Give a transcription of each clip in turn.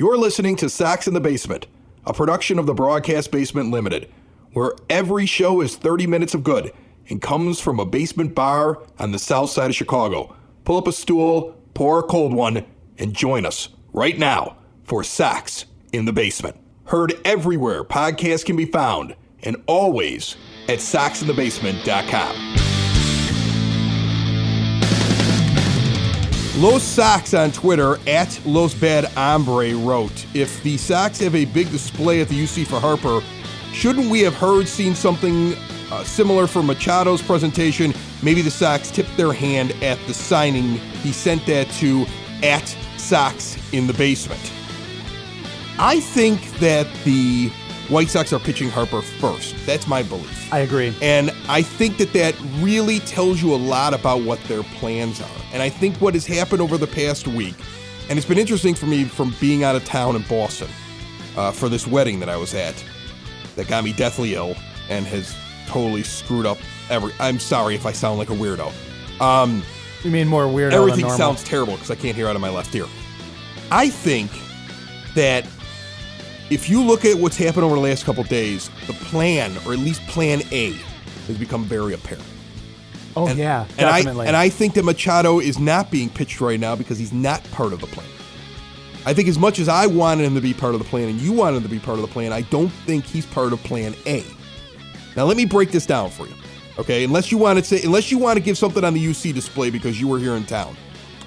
You're listening to Sox in the Basement, a production of the Broadcast Basement Limited, where every show is 30 minutes of good and comes from a basement bar on the south side of Chicago. Pull up a stool, pour a cold one, and join us right now for Sox in the Basement. Heard everywhere podcasts can be found, and always at soxinthebasement.com. Los Sox on Twitter, at Los Bad Hombre, wrote, if the Sox have a big display at the UC for Harper, shouldn't we have seen something similar for Machado's presentation? Maybe the Sox tipped their hand at the signing. He sent that to at Sox in the Basement. I think that the White Sox are pitching Harper first. That's my belief. I agree. And I think that really tells you a lot about what their plans are. And I think what has happened over the past week, and it's been interesting for me from being out of town in Boston for this wedding that I was at that got me deathly ill and has totally screwed up I'm sorry if I sound like a weirdo. You mean more weirdo Everything than normal? sounds terrible because I can't hear out of my left ear. I think that if you look at what's happened over the last couple days, the plan, or at least plan A, has become very apparent. Oh, yeah, definitely. And I think that Machado is not being pitched right now because he's not part of the plan. I think as much as I wanted him to be part of the plan and you wanted him to be part of the plan, I don't think he's part of plan A. Now, let me break this down for you, okay? Unless you want to give something on the UC display because you were here in town.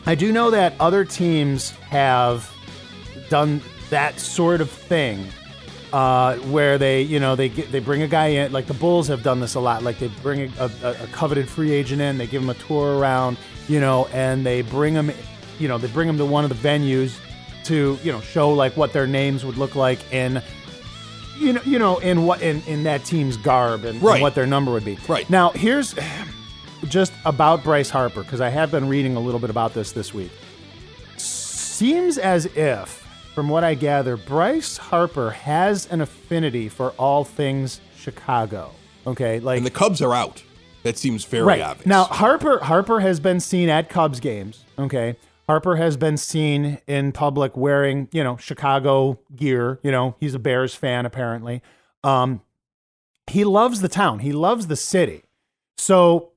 I do know that other teams have done that sort of thing, where they bring a guy in, like the Bulls have done this a lot. Like they bring a coveted free agent in, they give him a tour around, and they bring him to one of the venues to, show like what their names would look like in that team's garb and right. what their number would be. Right. Now, here's just about Bryce Harper, because I have been reading a little bit about this week. Seems as if, from what I gather, Bryce Harper has an affinity for all things Chicago. Okay, and the Cubs are out. That seems very obvious. Now, Harper has been seen at Cubs games. Okay, Harper has been seen in public wearing, Chicago gear. He's a Bears fan apparently. He loves the town. He loves the city. So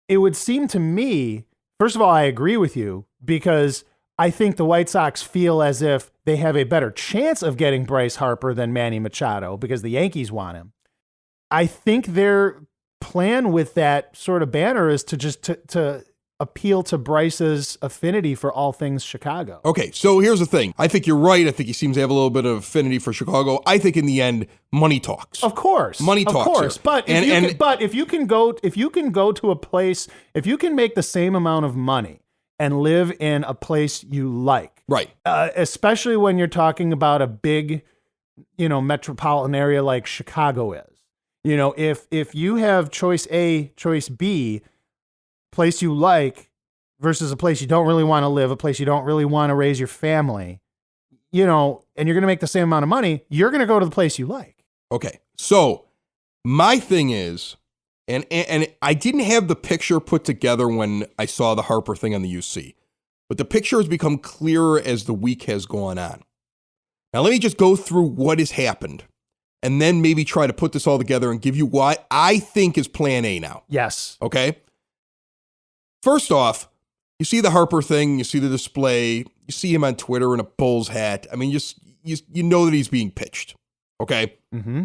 it would seem to me, first of all, I agree with you because I think the White Sox feel as if they have a better chance of getting Bryce Harper than Manny Machado because the Yankees want him. I think their plan with that sort of banner is to just to appeal to Bryce's affinity for all things Chicago. Okay, so here's the thing. I think you're right. I think he seems to have a little bit of affinity for Chicago. I think in the end, money talks. Of course. Money talks. Of course. But if you can go to a place, if you can make the same amount of money and live in a place you like. Right. Especially when you're talking about a big, metropolitan area like Chicago is. If you have choice A, choice B, place you like versus a place you don't really want to live, a place you don't really want to raise your family, and you're going to make the same amount of money, you're going to go to the place you like. Okay. So my thing is, and I didn't have the picture put together when I saw the Harper thing on the UC, but the picture has become clearer as the week has gone on. Now, let me just go through what has happened and then maybe try to put this all together and give you what I think is plan A now. Yes. Okay. First off, you see the Harper thing, you see the display, you see him on Twitter in a Bulls hat. I mean, you know that he's being pitched. Okay. Mm-hmm.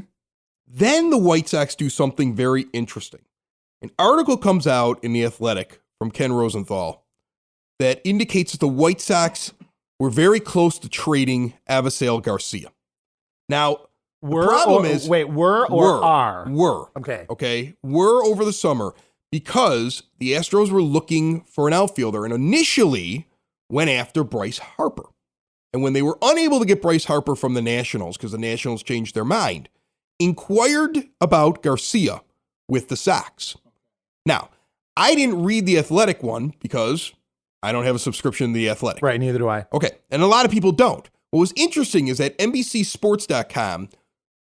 Then the White Sox do something very interesting. An article comes out in The Athletic from Ken Rosenthal that indicates that the White Sox were very close to trading Avisail Garcia. Now, the problem is... Were or are? Were. Okay. Were over the summer because the Astros were looking for an outfielder and initially went after Bryce Harper. And when they were unable to get Bryce Harper from the Nationals because the Nationals changed their mind, inquired about Garcia with the Sox. Now, I didn't read the Athletic one because I don't have a subscription to the Athletic. Right, neither do I. Okay, and a lot of people don't. What was interesting is that NBCSports.com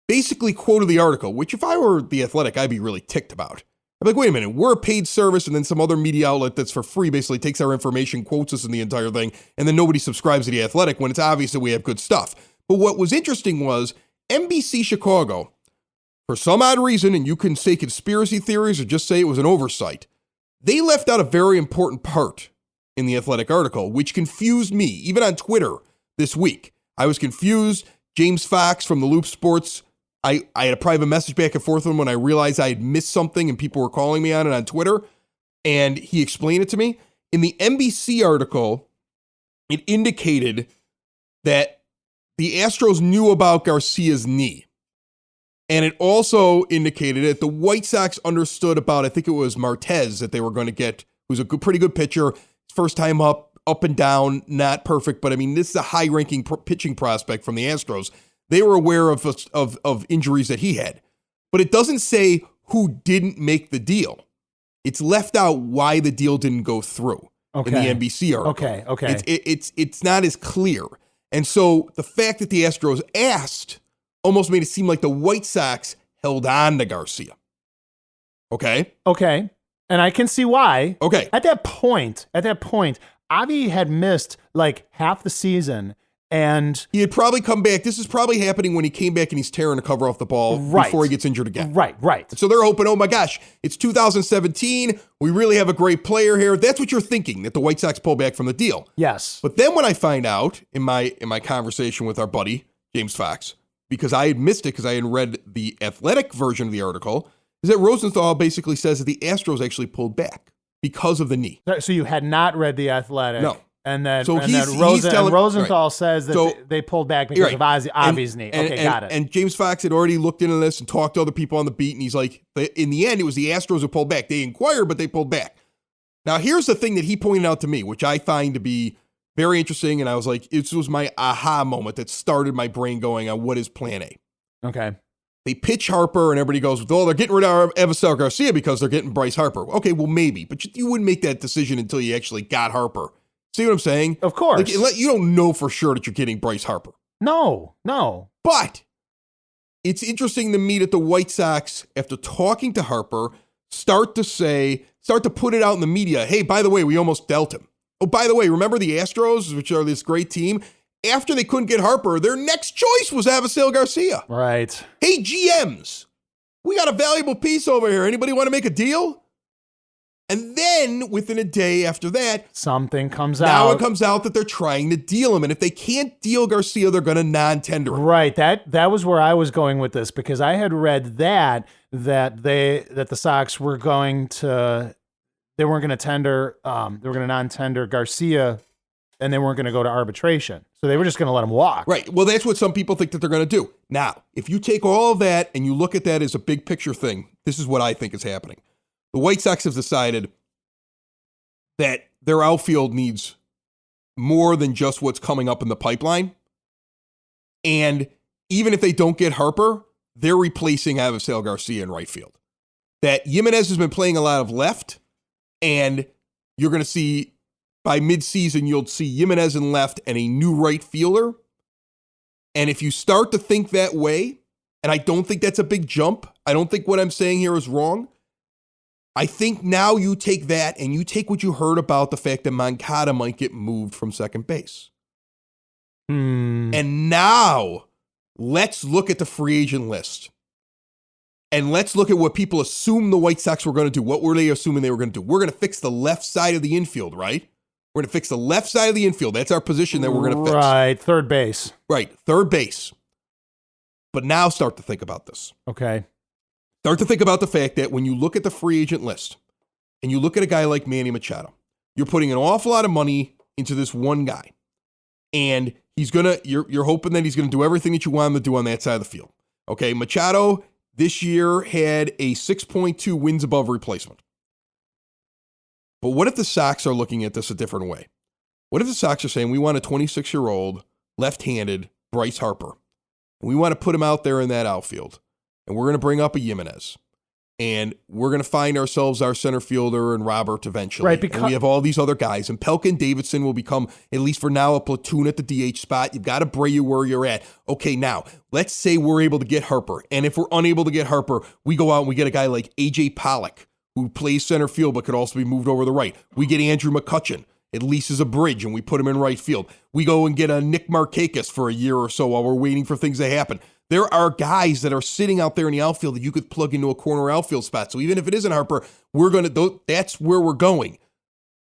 basically quoted the article, which if I were the Athletic, I'd be really ticked about. I'm like, wait a minute, we're a paid service, and then some other media outlet that's for free basically takes our information, quotes us in the entire thing, and then nobody subscribes to The Athletic when it's obvious that we have good stuff. But what was interesting was NBC Chicago, for some odd reason, and you can say conspiracy theories or just say it was an oversight, they left out a very important part in the Athletic article, which confused me, even on Twitter this week. I was confused. James Fox from the Loop Sports, I had a private message back and forth with him when I realized I had missed something and people were calling me on it on Twitter, and he explained it to me. In the NBC article, it indicated that the Astros knew about Garcia's knee. And it also indicated that the White Sox understood about, I think it was Martez that they were going to get, who's a pretty good pitcher, first time up and down, not perfect, but I mean, this is a high-ranking pitching prospect from the Astros. They were aware of injuries that he had. But it doesn't say who didn't make the deal. It's left out why the deal didn't go through in the NBC article. Okay. It's not as clear. And so the fact that the Astros asked almost made it seem like the White Sox held on to Garcia. Okay? Okay. And I can see why. Okay. At that point, Avi had missed like half the season, and he had probably come back. This is probably happening when he came back and he's tearing the cover off the ball before he gets injured again. Right. So they're hoping, oh my gosh, it's 2017. We really have a great player here. That's what you're thinking, that the White Sox pull back from the deal. Yes. But then when I find out in my conversation with our buddy, James Fox, because I had missed it because I hadn't read the Athletic version of the article, is that Rosenthal basically says that the Astros actually pulled back because of the knee. So you had not read the Athletic. No. And then, so Rosenthal says that they pulled back because of Avi's knee. Got it. And James Fox had already looked into this and talked to other people on the beat, and he's like, in the end, it was the Astros who pulled back. They inquired, but they pulled back. Now, here's the thing that he pointed out to me, which I find to be very interesting, and I was like, this was my aha moment that started my brain going on what is plan A. Okay. They pitch Harper, and everybody goes, well, they're getting rid of Avisail Garcia because they're getting Bryce Harper. Okay, well, maybe, but you wouldn't make that decision until you actually got Harper. See what I'm saying? Of course. Like, you don't know for sure that you're getting Bryce Harper. No. But it's interesting to me that the White Sox, after talking to Harper, start to put it out in the media. Hey, by the way, we almost dealt him. Oh, by the way, remember the Astros, which are this great team? After they couldn't get Harper, their next choice was Avisail Garcia. Right. Hey, GMs, we got a valuable piece over here. Anybody want to make a deal? And then within a day after that, something comes out. Now it comes out that they're trying to deal him. And if they can't deal Garcia, they're going to non-tender him. Right. That was where I was going with this, because I had read that the Sox were going to, they weren't going to tender, they were going to non-tender Garcia, and they weren't going to go to arbitration. So they were just going to let him walk. Right. Well, that's what some people think that they're going to do. Now, if you take all of that and you look at that as a big picture thing, this is what I think is happening. The White Sox have decided that their outfield needs more than just what's coming up in the pipeline. And even if they don't get Harper, they're replacing Avisail Garcia in right field. That Jimenez has been playing a lot of left, and you're going to see by midseason, you'll see Jimenez in left and a new right fielder. And if you start to think that way, and I don't think that's a big jump, I don't think what I'm saying here is wrong. I think now you take that and you take what you heard about the fact that Moncada might get moved from second base. And now let's look at the free agent list. And let's look at what people assume the White Sox were going to do. What were they assuming they were going to do? We're going to fix the left side of the infield, right? We're going to fix the left side of the infield. That's our position that we're going to fix. Right, third base. Right, third base. But now start to think about this. Okay. Start to think about the fact that when you look at the free agent list and you look at a guy like Manny Machado, you're putting an awful lot of money into this one guy. And you're hoping that he's going to do everything that you want him to do on that side of the field. Okay, Machado this year had a 6.2 wins above replacement. But what if the Sox are looking at this a different way? What if the Sox are saying, we want a 26-year-old left-handed Bryce Harper, and we want to put him out there in that outfield, and we're going to bring up a Jimenez, and we're going to find ourselves our center fielder and Robert eventually. Right, and we have all these other guys, and Pelka and Davidson will become, at least for now, a platoon at the DH spot. You've got to Bray you where you're at. Okay, now, let's say we're able to get Harper, and if we're unable to get Harper, we go out and we get a guy like A.J. Pollock, who plays center field but could also be moved over to the right. We get Andrew McCutchen. It leases a bridge, and we put him in right field. We go and get a Nick Markakis for a year or so while we're waiting for things to happen. There are guys that are sitting out there in the outfield that you could plug into a corner outfield spot. So even if it isn't Harper, that's where we're going.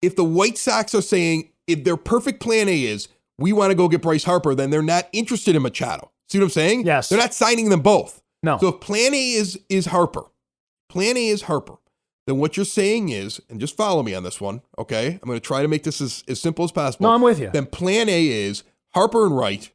If the White Sox are saying, if their perfect plan A is, we want to go get Bryce Harper, then they're not interested in Machado. See what I'm saying? Yes. They're not signing them both. No. So if plan A is Harper, then what you're saying is, and just follow me on this one, okay? I'm going to try to make this as simple as possible. No, I'm with you. Then plan A is Harper and right.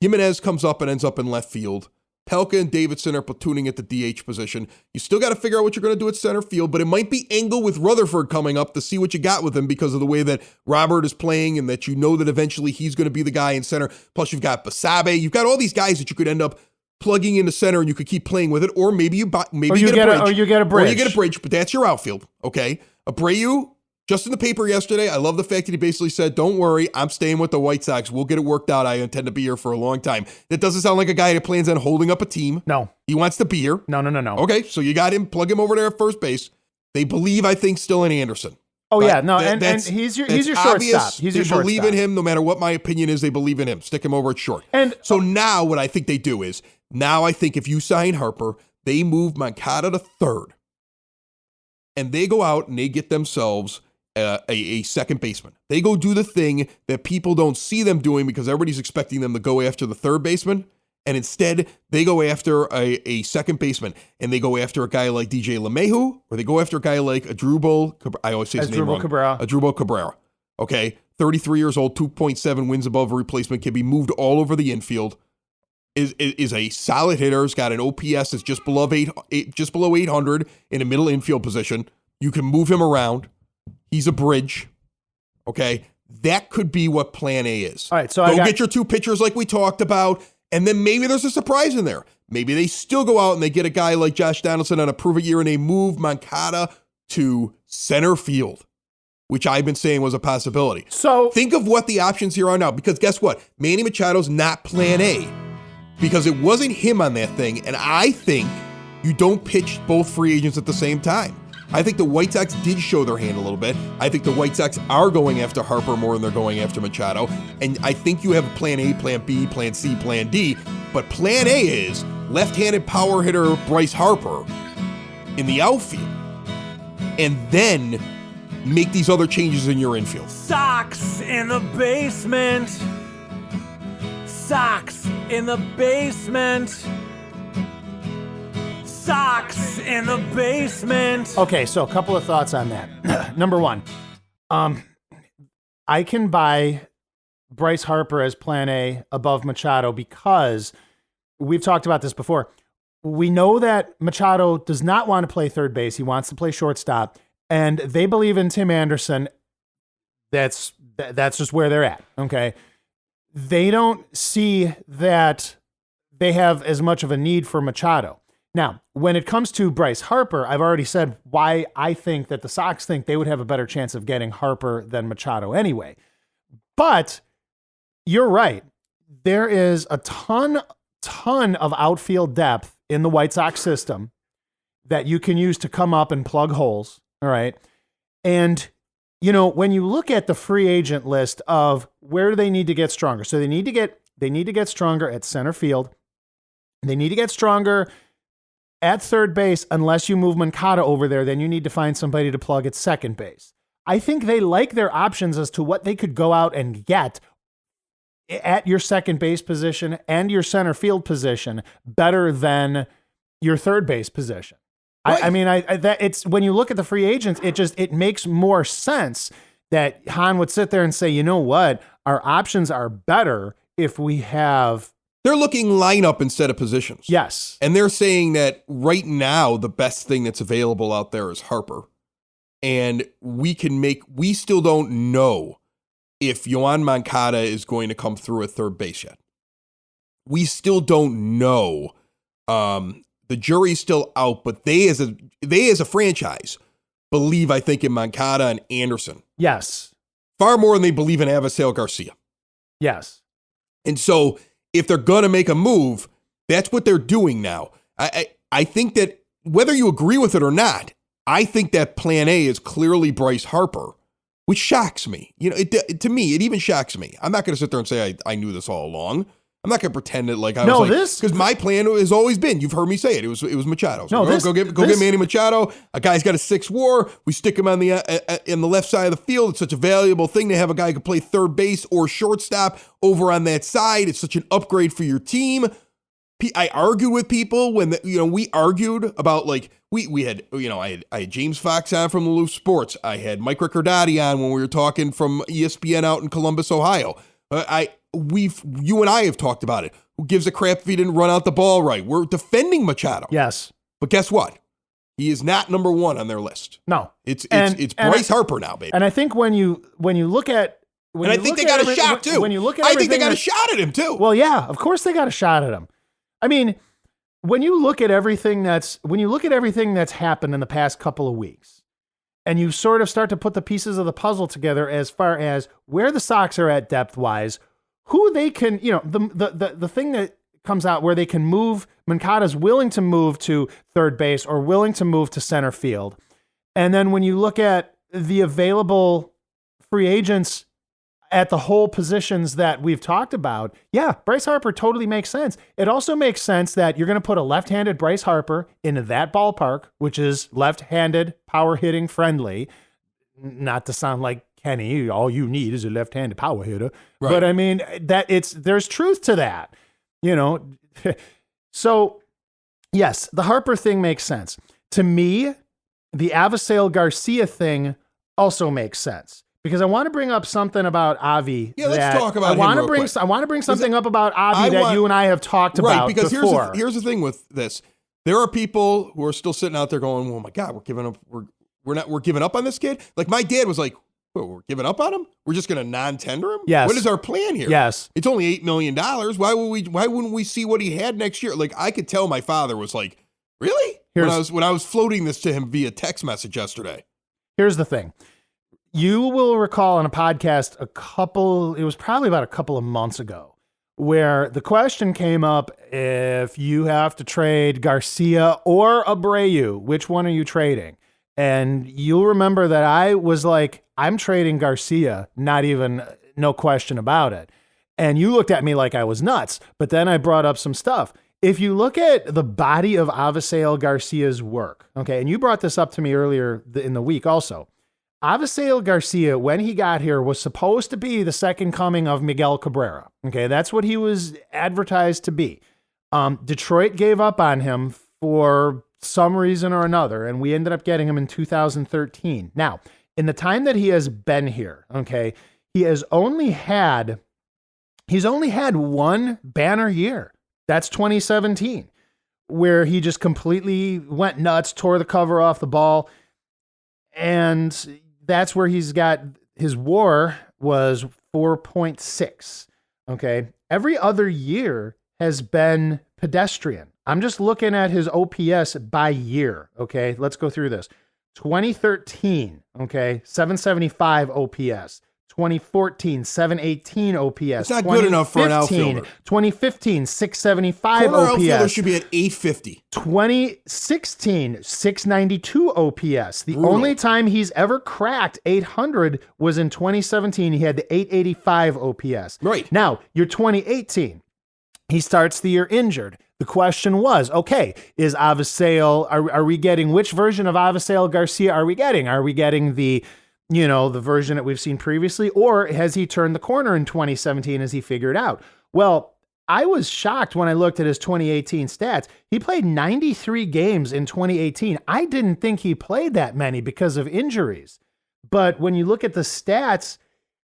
Jimenez comes up and ends up in left field. Pelka and Davidson are platooning at the DH position. You still got to figure out what you're going to do at center field, but it might be Engel with Rutherford coming up to see what you got with him because of the way that Robert is playing and that you know that eventually he's going to be the guy in center. Plus, you've got Basabe. You've got all these guys that you could end up plugging into center and you could keep playing with it, or maybe you get a bridge, but that's your outfield, okay? Abreu, just in the paper yesterday, I love the fact that he basically said, don't worry, I'm staying with the White Sox. We'll get it worked out. I intend to be here for a long time. That doesn't sound like a guy that plans on holding up a team. No. He wants to be here. No. Okay, so you got him, plug him over there at first base. They believe, I think, still in Anderson. Oh, yeah, no, and he's your shortstop. He's your shortstop. They believe in him, no matter what my opinion is, they believe in him. Stick him over at short. And so now what I think they do is, now I think if you sign Harper, they move Moncada to third. And they go out and they get themselves a second baseman. They go do the thing that people don't see them doing because everybody's expecting them to go after the third baseman. And instead, they go after a second baseman. And they go after a guy like DJ LeMahieu, or they go after a guy like Asdrubal Cabrera. Okay, 33 years old, 2.7 wins above replacement, can be moved all over the infield. Is a solid hitter. Has got an OPS that's just below 800 in a middle infield position. You can move him around. He's a bridge. Okay, that could be what Plan A is. All right, so get your two pitchers like we talked about, and then maybe there's a surprise in there. Maybe they still go out and they get a guy like Josh Donaldson on a prove-it year, and they move Moncada to center field, which I've been saying was a possibility. So think of what the options here are now, because guess what? Manny Machado's not Plan A. Because it wasn't him on that thing, and I think you don't pitch both free agents at the same time. I think the White Sox did show their hand a little bit. I think the White Sox are going after Harper more than they're going after Machado, and I think you have a Plan A, Plan B, Plan C, Plan D, but Plan A is left-handed power hitter Bryce Harper in the outfield, and then make these other changes in your infield. Sox in the basement. Sox in the basement. Sox in the basement. Okay, so a couple of thoughts on that. Number one, I can buy Bryce Harper as Plan A above Machado because we've talked about this before. We know that Machado does not want to play third base. He wants to play shortstop, and they believe in Tim Anderson. That's just where they're at, okay? They don't see that they have as much of a need for Machado. Now, when it comes to Bryce Harper, I've already said why I think that the Sox think they would have a better chance of getting Harper than Machado anyway. But you're right. There is a ton of outfield depth in the White Sox system that you can use to come up and plug holes, all right? And you know, when you look at the free agent list of where do they need to get stronger? So they need to get stronger at center field. They need to get stronger at third base. Unless you move Moncada over there, then you need to find somebody to plug at second base. I think they like their options as to what they could go out and get at your second base position and your center field position better than your third base position. Right. I mean, it's when you look at the free agents, it makes more sense that Hahn would sit there and say, you know what, our options are better if we have. They're looking lineup instead of positions. Yes. And they're saying that right now, the best thing that's available out there is Harper. And we still don't know if Yoan Moncada is going to come through at third base yet. We still don't know. The jury's still out, but they as a franchise believe, I think, in Moncada and Anderson. Yes. Far more than they believe in Avisail Garcia. Yes. And so if they're going to make a move, that's what they're doing now. I think that whether you agree with it or not, I think that plan A is clearly Bryce Harper, which shocks me. You know, to me, it even shocks me. I'm not going to sit there and say I knew this all along. I'm not going to pretend it like I was like, because my plan has always been, you've heard me say it, it was Machado. So go get Manny Machado. A guy's got a 6 WAR. We stick him on the in the left side of the field. It's such a valuable thing to have a guy who can play third base or shortstop over on that side. It's such an upgrade for your team. I argued with people when we argued about like we had I had James Fox on from Loose Sports. I had Mike Riccardotti on when we were talking from ESPN out in Columbus, Ohio. You and I have talked about it. Who gives a crap if he didn't run out the ball right? We're defending Machado. Yes. But guess what? He is not number 1 on their list. No. It's Bryce Harper now, baby. And I think when you look at I think they got a shot too. When you look at I think they got a shot at him too. Well, yeah, of course they got a shot at him. I mean, when you look at everything that's happened in the past couple of weeks, and you sort of start to put the pieces of the puzzle together as far as where the Sox are at depth-wise, who they can, the thing that comes out where they can move, Moncada's willing to move to third base or willing to move to center field. And then when you look at the available free agents at the whole positions that we've talked about, yeah, Bryce Harper totally makes sense. It also makes sense that you're going to put a left-handed Bryce Harper into that ballpark, which is left-handed, power-hitting friendly. Not to sound like Kenny, all you need is a left-handed power hitter. Right. But I mean, there's truth to that, So, yes, the Harper thing makes sense. To me, the Avisail Garcia thing also makes sense. Because I want to bring up something about Avi. Yeah, let's talk about him real quick. I want to bring something up about Avi that you and I have talked about before. Because here's the thing with this. There are people who are still sitting out there going, "Oh my God, we're giving up. We're giving up on this kid." Like my dad was like, "We're giving up on him. We're just going to non-tender him." Yes. What is our plan here? Yes. It's only $8 million. Why wouldn't we see what he had next year? Like I could tell my father was like, "Really?" When I was floating this to him via text message yesterday. Here's the thing. You will recall on a podcast it was probably about a couple of months ago, where the question came up, if you have to trade Garcia or Abreu, which one are you trading? And you'll remember that I was like, I'm trading Garcia, no question about it. And you looked at me like I was nuts, but then I brought up some stuff. If you look at the body of Avisail Garcia's work, okay, and you brought this up to me earlier in the week also, Avisail Garcia, when he got here, was supposed to be the second coming of Miguel Cabrera. Okay, that's what he was advertised to be. Detroit gave up on him for some reason or another, and we ended up getting him in 2013. Now, in the time that he has been here, okay, he's only had one banner year. That's 2017, where he just completely went nuts, tore the cover off the ball, and that's where he's got his WAR was 4.6. Okay. Every other year has been pedestrian. I'm just looking at his OPS by year. Okay. Let's go through this. 2013. Okay. 775 OPS. 2014, 718 OPS. It's not good enough for an outfielder. 2015, 675 Corner OPS. outfielder should be at 850. 2016, 692 OPS. The only time he's ever cracked 800 was in 2017. He had the 885 OPS. Right. Now, you're 2018. He starts the year injured. The question was, okay, is Avisail, are we getting, which version of Avisail Garcia are we getting? Are we getting the version that we've seen previously, or has he turned the corner in 2017 as he figured out? Well, I was shocked when I looked at his 2018 stats. He played 93 games in 2018. I didn't think he played that many because of injuries. But when you look at the stats,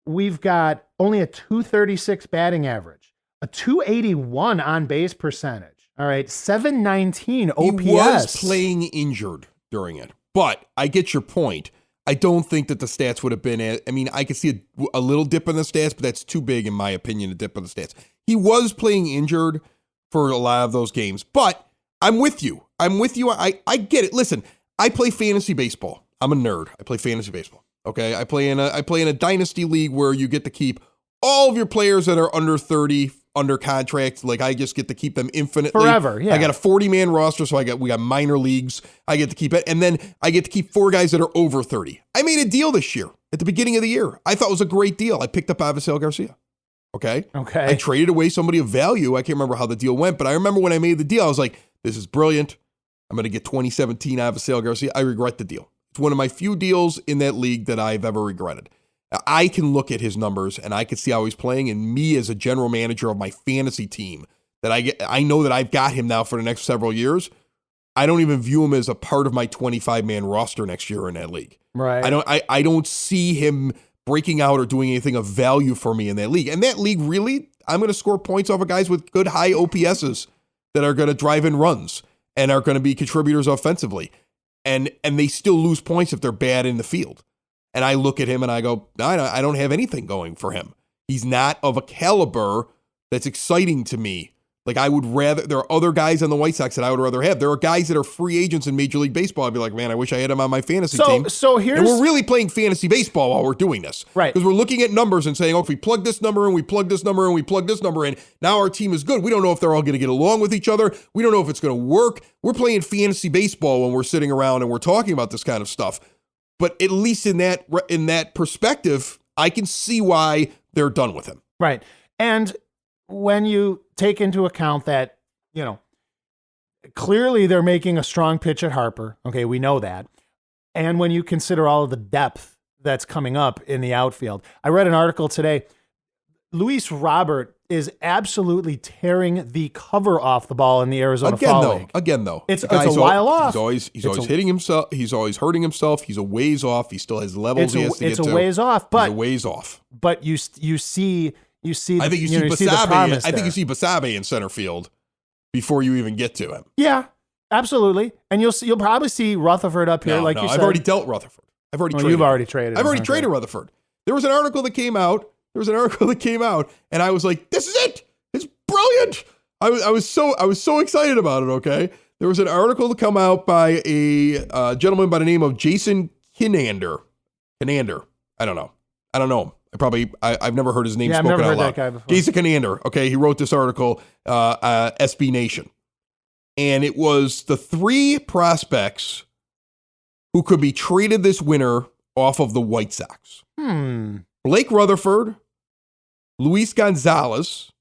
we've got only a 236 batting average, a 281 on base percentage. All right, 719 OPS. He was playing injured during it, but I get your point. I don't think that the stats would have been, I could see a little dip in the stats, but that's too big, in my opinion, a dip in the stats. He was playing injured for a lot of those games, but I'm with you. I get it. Listen, I play fantasy baseball. I'm a nerd. I play fantasy baseball. Okay. I play in a dynasty league where you get to keep all of your players that are under 30 under contract. Like I just get to keep them infinitely. Forever, yeah. I got a 40-man roster, so we got minor leagues. I get to keep it. And then I get to keep 4 guys that are over 30. I made a deal this year at the beginning of the year. I thought it was a great deal. I picked up Avisail Garcia. Okay. I traded away somebody of value. I can't remember how the deal went, but I remember when I made the deal, I was like, this is brilliant. I'm going to get 2017 Avisail Garcia. I regret the deal. It's one of my few deals in that league that I've ever regretted. I can look at his numbers and I can see how he's playing, and me as a general manager of my fantasy team that I know that I've got him now for the next several years. I don't even view him as a part of my 25-man roster next year in that league. Right. I don't see him breaking out or doing anything of value for me in that league. And that league, really, I'm going to score points off of guys with good high OPSs that are going to drive in runs and are going to be contributors offensively. And they still lose points if they're bad in the field. And I look at him and I go, I don't have anything going for him. He's not of a caliber that's exciting to me. Like I would rather, there are other guys on the White Sox that I would rather have. There are guys that are free agents in Major League Baseball. I'd be like, man, I wish I had him on my fantasy team. So here's, and we're really playing fantasy baseball while we're doing this. Right. Because we're looking at numbers and saying, oh, if we plug this number in, we plug this number in, we plug this number in, now our team is good. We don't know if they're all going to get along with each other. We don't know if it's going to work. We're playing fantasy baseball when we're sitting around and we're talking about this kind of stuff. But at least in that perspective, I can see why they're done with him. Right. And when you take into account that, clearly they're making a strong pitch at Harper. Okay, we know that. And when you consider all of the depth that's coming up in the outfield. I read an article today. Luis Robert is absolutely tearing the cover off the ball in the Arizona Fall League. Again, though. It's a while off. He's always hitting himself. He's always hurting himself. He's a ways off. He still has levels he has to get to. It's a ways off. But he's a ways off. But you see. I think you see Basabe. I think you see Basabe in center field before you even get to him. Yeah, absolutely. And you'll probably see Rutherford up here, you said. I've already dealt Rutherford. You've already traded. I've already traded Rutherford. There was an article that came out. And I was like, "This is it! It's brilliant!" I was so excited about it. Okay, there was an article to come out by a gentleman by the name of Jason Kinander. I don't know him. I've never heard his name spoken out loud. I've never heard that guy before. Jason Kinander. Okay, he wrote this article, SB Nation, and it was the 3 prospects who could be traded this winter off of the White Sox. Blake Rutherford, Luis Gonzalez,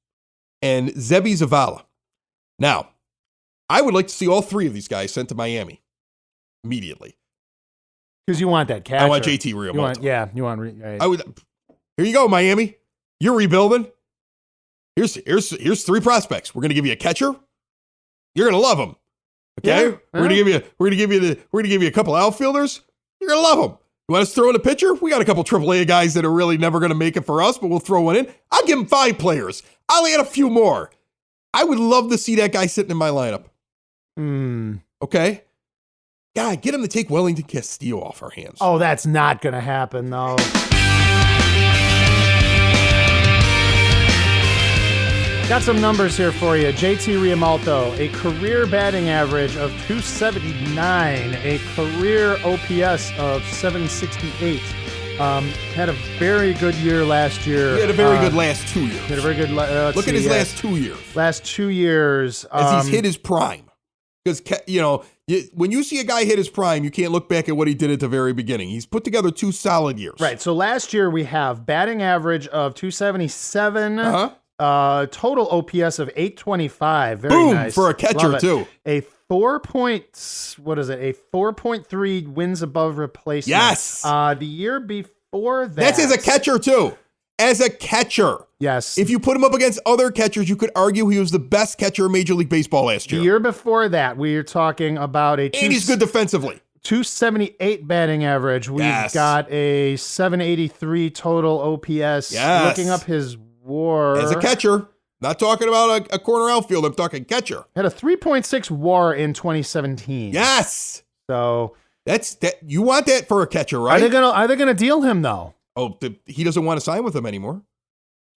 and Zeby Zavala. Now, I would like to see all 3 of these guys sent to Miami immediately. Because you want that catcher. I want JT Realmuto. Right. I would. Here you go, Miami. You're rebuilding. Here's 3 prospects. We're gonna give you a catcher. You're gonna love them. Okay. Yeah. We're gonna give you a couple outfielders. You're gonna love them. You want us to throw in a pitcher? We got a couple AAA guys that are really never gonna make it for us, but we'll throw one in. I'll give him 5 players. I'll add a few more. I would love to see that guy sitting in my lineup. Okay. God, get him to take Wellington Castillo off our hands. Oh, that's not gonna happen though. Got some numbers here for you. JT Realmuto, a career batting average of 279, a career OPS of 768. Had a very good year last year. He had a very good last 2 years. Had a very good. Look at his last 2 years. Last 2 years, as he's hit his prime. Because when you see a guy hit his prime, you can't look back at what he did at the very beginning. He's put together 2 solid years. Right. So last year we have batting average of 277. Total OPS of 825. Very Boom, nice. for a catcher too. A 4.3 wins above replacement. Yes. The year before that. That's as a catcher too. As a catcher. Yes. If you put him up against other catchers, you could argue he was the best catcher in Major League Baseball last year. The year before that, we are talking about and he's good defensively. 278 batting average. We've got a 783 total OPS. Yes. Looking up his WAR. As a catcher. Not talking about a corner outfield. I'm talking catcher. Had a 3.6 WAR in 2017. Yes. So that's that. You want that for a catcher, right? Are they gonna deal him though? Oh, he doesn't want to sign with them anymore.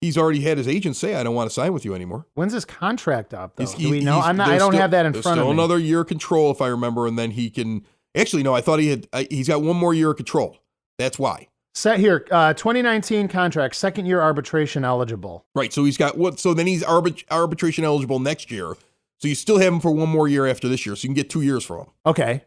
He's already had his agent say, "I don't want to sign with you anymore." When's his contract up? Though? Do we know? I don't have that in front of me. Still another year of control, if I remember, and then he can. Actually, no. I thought he's got one more year of control. That's why. Set here, 2019 contract, second year arbitration eligible. Right. So he's got what? So then he's arbitration eligible next year. So you still have him for one more year after this year. So you can get 2 years from him. Okay.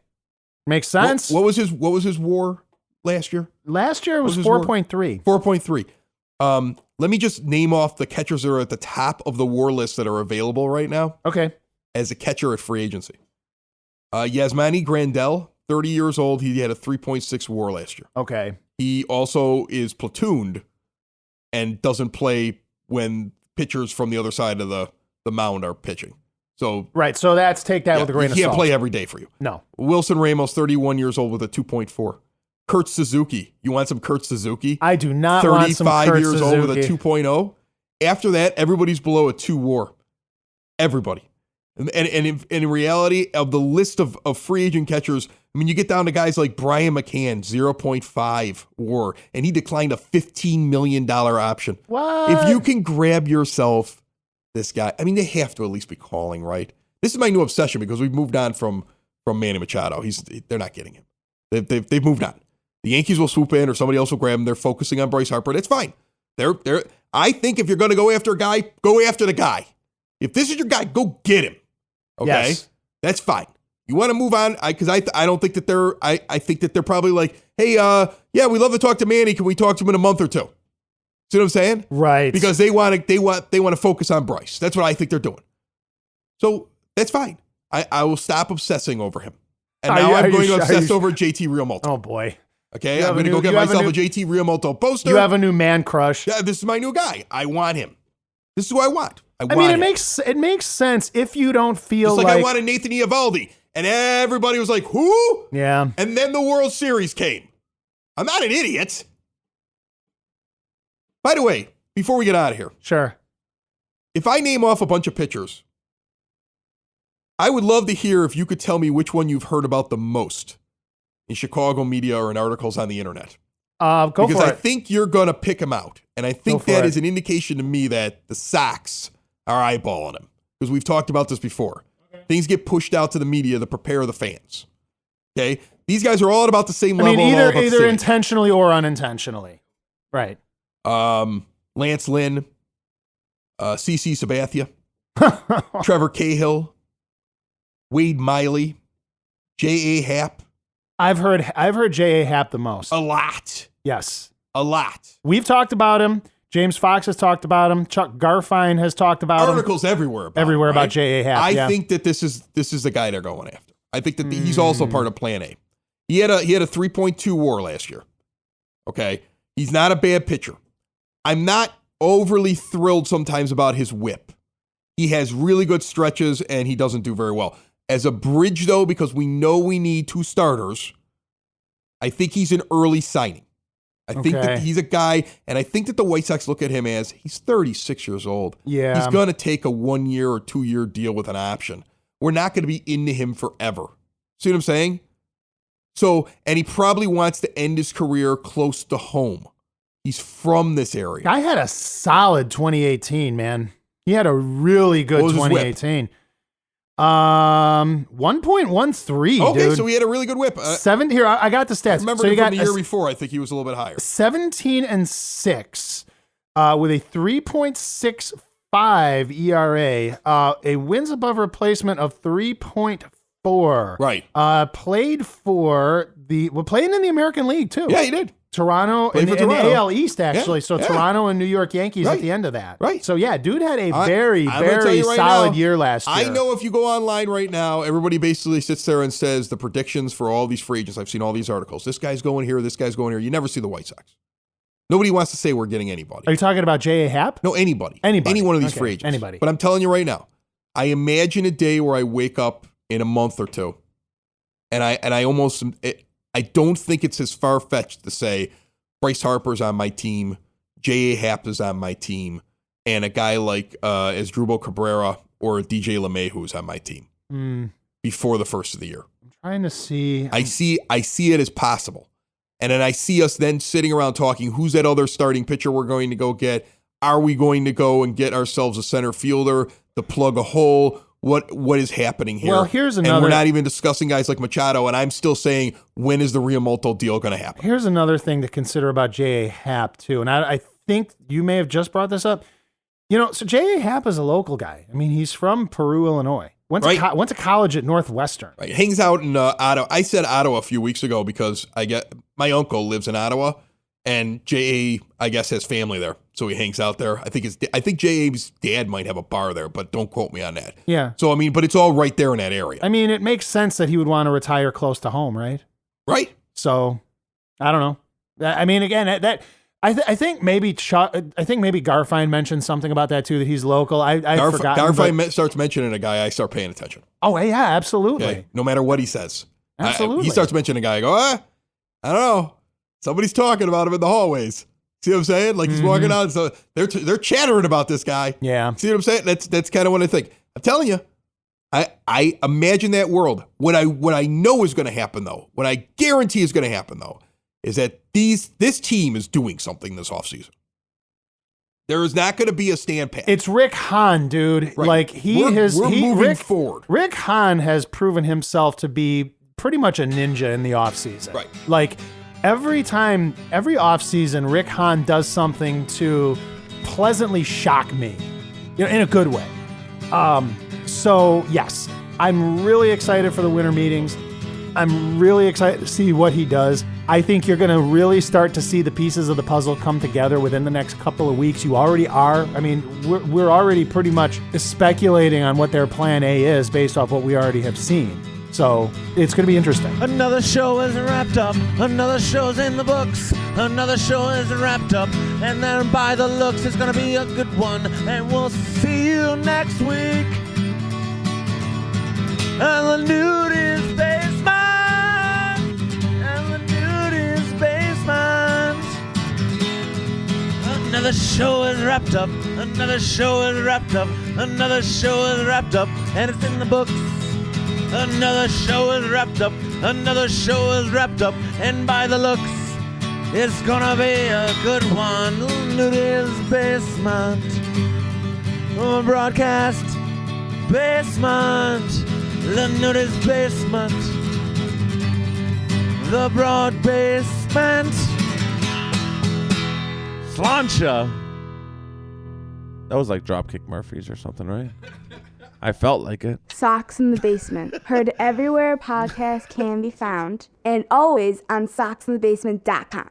Makes sense. What was his WAR last year? Last year it was What was 4.3. 4.3. Let me just name off the catchers that are at the top of the WAR list that are available right now Okay. as a catcher at free agency. Yasmani Grandal, 30 years old. He had a 3.6 WAR last year. Okay. He also is platooned and doesn't play when pitchers from the other side of the mound are pitching. So Right. So take that with a grain of he salt. can't play every day for you. No. Wilson Ramos, 31 years old with a 2.4. Kurt Suzuki. You want some Kurt Suzuki? I do not want some 35 Kurt years Suzuki. old with a 2.0. After that, everybody's below a 2 WAR. Everybody. And in reality, of the list of free agent catchers, I mean, you get down to guys like Brian McCann, 0.5 WAR, and he declined a $15 million option. What? If you can grab yourself this guy, I mean, they have to at least be calling, right? This is my new obsession because we've moved on from Manny Machado. They're not getting him. They've moved on. The Yankees will swoop in or somebody else will grab him. They're focusing on Bryce Harper. That's fine. I think if you're going to go after a guy, go after the guy. If this is your guy, go get him. Okay? Yes. That's fine. You want to move on? Because I don't think that they're, I think that they're probably like, hey, yeah, we love to talk to Manny. Can we talk to him in a month or two? See what I'm saying? Right. Because they want to focus on Bryce. That's what I think they're doing. So that's fine. I will stop obsessing over him. And now I'm going to obsess over JT Realmuto. Oh, boy. Okay? I'm going to go get myself a JT Realmuto poster. You have a new man crush. Yeah, this is my new guy. I want him. This is who I want. I mean, him. it makes sense if you don't feel Just like I wanted Nathan Eovaldi. And everybody was like, who? Yeah. And then the World Series came. I'm not an idiot. By the way, before we get out of here, Sure. if I name off a bunch of pitchers, I would love to hear if you could tell me which one you've heard about the most in Chicago media or in articles on the internet. Go because for I it. think you're going to pick him out. And I think Go for that it. is an indication to me that the Sox are eyeballing him. Because we've talked about this before. Okay. Things get pushed out to the media to prepare the fans. Okay? These guys are all at about the same level. I mean, either intentionally or unintentionally. Right. Lance Lynn, CC Sabathia, Trevor Cahill, Wade Miley, J.A. Happ. I've heard J.A. Happ the most. A lot. Yes. A lot. We've talked about him. James Fox has talked about him. Chuck Garfien has talked about Articles him. everywhere about everywhere him, about right? J.A. Happ. I think that this is the guy they're going after. I think that he's also part of Plan A. He had a 3.2 WAR last year. Okay, he's not a bad pitcher. I'm not overly thrilled sometimes about his whip. He has really good stretches and he doesn't do very well. As a bridge, though, because we know we need 2 starters, I think he's an early signing. I think that he's a guy, and I think that the White Sox look at him as he's 36 years old. Yeah. He's going to take a 1 year or 2 year deal with an option. We're not going to be into him forever. See what I'm saying? So, and he probably wants to end his career close to home. He's from this area. I had a solid 2018, man. He had a really good What was his whip? 2018. 1.13. Okay, dude. so he had a really good whip. Here, I got the stats. I remember so him you got from the year before. I think he was a little bit higher. 17-6 with a 3.65 ERA, a wins above replacement of 3.4. Right. Played in the American League too. Yeah, he did. Toronto Played in for Toronto. the AL East, actually. Yeah, So yeah. Toronto and New York Yankees Right. at the end of that. Right. So yeah, dude had a very, I'm gonna tell very you right solid now, year last year. I know if you go online right now, everybody basically sits there and says the predictions for all these free agents. I've seen all these articles. This guy's going here. This guy's going here. You never see the White Sox. Nobody wants to say we're getting anybody. Are you talking about J.A. Happ? No, anybody. Anybody. Any one of these Okay, free agents. anybody. But I'm telling you right now, I imagine a day where I wake up in a month or two, and I don't think it's as far-fetched to say Bryce Harper's on my team, J.A. Happ is on my team, and a guy like Asdrubal Cabrera or DJ LeMahieu's on my team before the first of the year. I'm trying to see. I see it as possible. And then I see us then sitting around talking, who's that other starting pitcher we're going to go get? Are we going to go and get ourselves a center fielder to plug a hole? what is happening here. Well, here's And another- we're not even discussing guys like Machado, and I'm still saying, when is the Realmuto deal going to happen? Here's another thing to consider about J.A. Happ, too. And I think you may have just brought this up. So J.A. Happ is a local guy. I mean, he's from Peru, Illinois. Went to college at Northwestern. Right. Hangs out in Ottawa. I said Ottawa a few weeks ago because my uncle lives in Ottawa, and J.A., I guess, has family there. So he hangs out there. I think J.A.'s dad might have a bar there, but don't quote me on that. Yeah. So, I mean, but it's all right there in that area. I mean, it makes sense that he would want to retire close to home, right? Right. So, I don't know. I mean, again, I think maybe Garfien mentioned something about that too, that he's local. I forgot. Garfien starts mentioning a guy, I start paying attention. Oh yeah, absolutely. Okay? No matter what he says. Absolutely. He starts mentioning a guy, I go, I don't know. Somebody's talking about him in the hallways. See what I'm saying? Like he's walking out, so they're chattering about this guy. Yeah. See what I'm saying? That's kind of what I think. I'm telling you, I imagine that world. What I know is going to happen though, what I guarantee is going to happen though, is that this team is doing something this offseason. There is not going to be a stand pat. It's Rick Hahn, dude. Right. Like we're moving forward. Rick Hahn has proven himself to be pretty much a ninja in the offseason. Right. Like every offseason, Rick Hahn does something to pleasantly shock me, in a good way. So yes, I'm really excited for the winter meetings. I'm really excited to see what he does. I think you're going to really start to see the pieces of the puzzle come together within the next couple of weeks. You already are. I mean, we're already pretty much speculating on what their plan A is based off what we already have seen. So it's going to be interesting. Another show is wrapped up. Another show's in the books. Another show is wrapped up. And then by the looks, it's going to be a good one. And we'll see you next week. And the nudist basement. And the nudist basement. Another show is wrapped up. Another show is wrapped up. Another show is wrapped up. And it's in the books. Another show is wrapped up. Another show is wrapped up. And by the looks, it's gonna be a good one. Nudist basement. Broadcast basement. The nudist basement. The broad basement. Slancha. That was like Dropkick Murphys or something, right? I felt like it. Sox in the Basement. Heard everywhere podcasts can be found. And always on soxinthebasement.com.